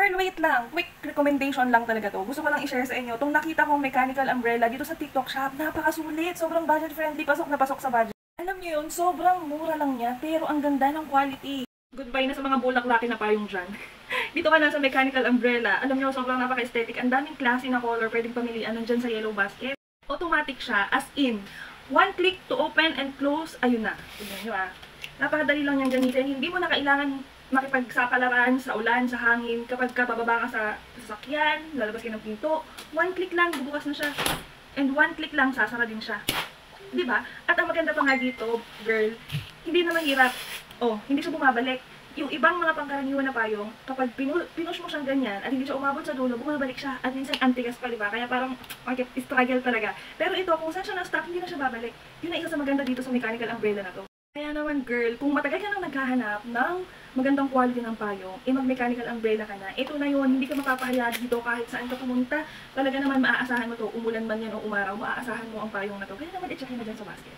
Girl, wait lang. Quick recommendation lang talaga to. Gusto ko lang i-share sa inyo. Itong nakita kong mechanical umbrella dito sa TikTok shop, napakasulit. Sobrang budget friendly. Pasok na pasok sa budget. Alam niyo yun, sobrang mura lang niya, pero ang ganda ng quality. Goodbye na sa mga bulaklaki na payong dyan. Dito ka na sa mechanical umbrella. Alam niyo, sobrang napaka-aesthetic. Ang daming klase na color pwedeng pamilian nandyan sa yellow basket. Automatic siya, as in, one click to open and close, ayun na. Tignan niyo ah. Napakadali lang niyang gamitin. Hindi mo na kailangan makipagsapalaran sa ulan, sa hangin. Kapag bababa ka sa sasakyan, lalabas ka ng pinto, one click lang, bubukas na siya. And one click lang, sasara din siya. Diba? At ang maganda pa nga dito, girl, hindi na mahirap. Oh, hindi siya bumabalik. Yung ibang mga pangkaraniwan na payong, kapag pinush mo siyang ganyan at hindi siya umabot sa dulo, bumabalik siya. At minsan antigas pa, diba? Kaya parang struggle talaga. Pero ito, kung saan siya na-stop, hindi na siya babalik. Yun na isa sa maganda dito sa mechanical umbrella na to. Kaya naman, girl, kung matagal ka nang naghahanap ng magandang quality ng payong, mag-mechanical umbrella ka na, ito na yun, hindi ka mapapahiya dito kahit saan ka pumunta. Talaga naman maaasahan mo to, umulan man yan o umaraw, maaasahan mo ang payong na to. Kaya naman, i-check mo dyan sa basket.